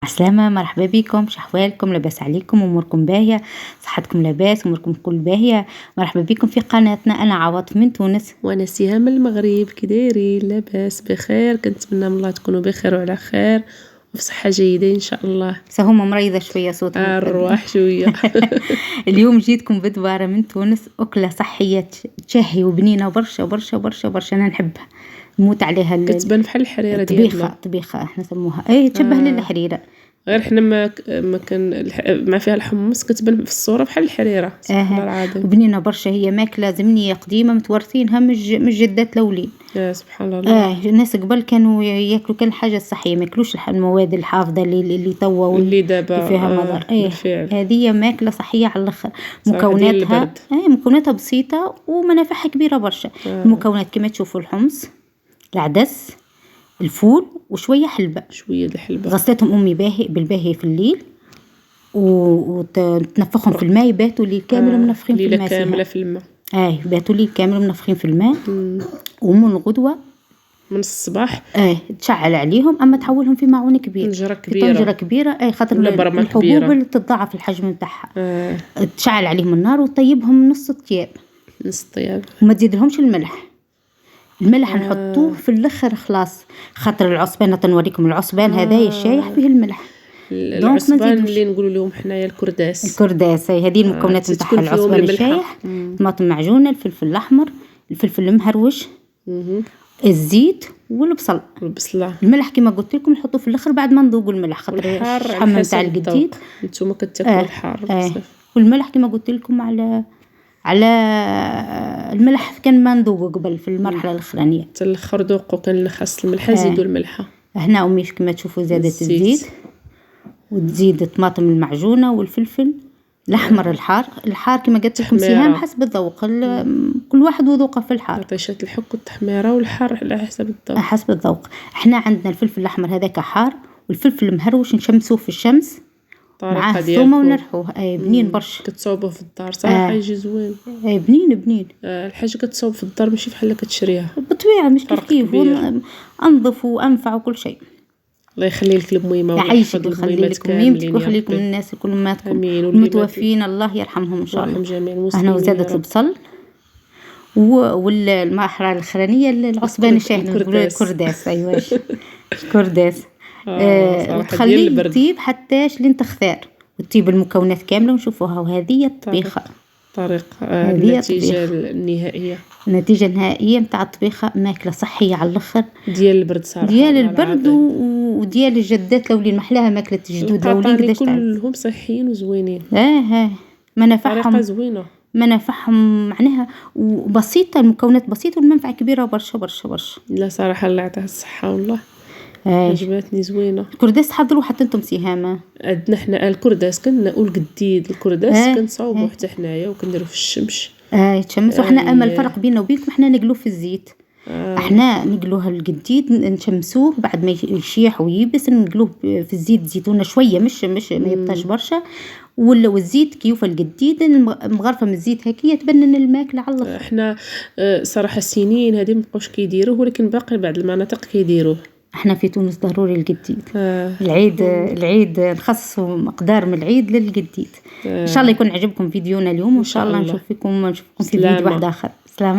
عسلامة، مرحبا بكم، شحوالكم؟ لاباس عليكم؟ اموركم باهية؟ صحتكم لاباس؟ اموركم كل باهية؟ مرحبا بكم في قناتنا. انا عواطف من تونس وانا سهام من المغرب. كي دايرين؟ لاباس بخير؟ كنتمنى من الله تكونوا بخير وعلى خير وفي صحة جيدة ان شاء الله. هما مريضة شوية صوتهم الرواح شوية. اليوم جيتكم بدبارة من تونس، أكلة صحية تشهي وبنينة برشا برشا برشا برشا. أنا نحبها، نموت عليها. كتبان بحال الحريرة ديالنا طبيخة احنا نسموها، اي تشبه للحريرة، غير حنا ما كان مع فيها الحمص كتبان في الصورة بحال الحريرة. سبحان الله العظيم، وبنينة برشا. هي ماكلة زمنية قديمة متورثينها من الجدات الأولين. سبحان الله. الناس قبل كانوا ياكلوا كل حاجة صحية، ما ياكلوش المواد الحافظة اللي توا اللي دابا فيها مضر. بالفعل. هذه ماكلة صحية على الاخر. مكوناتها بسيطة ومنافعها كبيرة برشا. المكونات كما تشوفوا: الحمص، العدس، الفول، وشوية حلبة. شوية الحلبة غسلتهم أمي بالباهي في الليل، وتنفخهم في الماء. يباتوا ليل كامل منفخين في الماء. كاملة في الماء. يباتوا ليل كامل منفخين في الماء. ومن الغدوة من الصباح تشعل عليهم، اما تحولهم في معون كبير، طنجرة كبيرة خاطر الحبوب تتضاعف الحجم نتاعها. تشعل عليهم النار وطيبهم نص طياب. وما تزيدلهمش الملح نحطوه في الاخر خلاص، خاطر العصبان تنوريكم العصبان هذايا الشايح فيه الملح. العصبان اللي نقولوا لهم حنايا الكرداس هذه المكونات نتاعها: العصبان الشايح، طماطم معجونه، الفلفل الاحمر، الفلفل المهروش، الزيت والبصل. الملح كما قلت لكم نحطوه في الاخر بعد ما نذوقوا الملح، خاطر الشحم نتاع الجديد نتوما كتاكلوا الحار بزاف. والملح كما قلت لكم على الملح كان ما نذوقه قبل في المرحله الاخرانيه. حتى الاخر ذوقوا كان خاص الملح زيدوا الملح. هنا امي كما تشوفوا زادت الزيت، وتزيد الطماطم المعجونه والفلفل الاحمر. الحار كما قلت لكم سهام حسب الذوق، كل واحد وذوقه في الحار. طيشات الحك والتحميره والحار على حسب الذوق. احنا عندنا الفلفل الاحمر هذاك حار، والفلفل المهروش نشمسوه في الشمس مع الثومه ونرحوه. بنين برشا. كتصوبه في الدار صراحه يجي زوين. بنين الحاجه كتصوب في الدار ماشي بحال كتشريها بالطبيعه، مش كيف انظف وانفع وكل شيء. الله يخلي لك الميمه ويحفظ لكم ميمتك ويخلي لكم الناس كلماتكم المتوفين، الله يرحمهم ان شاء الله. جميع المسلمين. هنا وزادت البصل والمرحله الاخرانيه العصبان الشاهي الكرداس. ايوا الكرداس. وتخليه يطيب حتى لين تخثار، وتطيب المكونات كامله ونشوفوها. وهذه الطبيخه النتيجه النهائيه نتاع الطبيخه. ماكله صحيه على الاخر، ديال البرد صراحه، ديال البرد وديال الجدات الاولين. محلاها ماكله الجدود الاولين كلهم صحيين وزوينين. منافعهم زوينه، منافعهم معناها وبسيطه، المكونات بسيطه والمنفعه كبيره برشا برشا برشا. لا صراحه الله يعطيها الصحه والله. عجبتني زوينه. الكرداس تحضروا حتى انتم سهامه؟ عندنا حنا الكرداس كنقول جديد. الكرداس كنصاوبوه حتى حنايا وكنديروا في الشمس. يتشمس. وحنا اما الفرق بيننا وبينكم، حنا نقلوه في الزيت. احنا نقلوها الجديد نشمسوه بعد ما يشيح ويبس، نقلوه في الزيت زيتونه شويه، مش ما يبطاش برشا. والزيت كيوفا الجديد مغرفه من الزيت هكيه تبنن الماكله على الاخر. احنا صراحه السنين هذه مابقاوش كيديروه، ولكن باقي بعض المناطق كيديروه. احنا في تونس ضروري الجديد. العيد نخصصوا مقدار من العيد للجديد. ان شاء الله يكون عجبكم فيديونا اليوم، وان شاء الله نشوفكم في فيديو واحد اخر. سلامة.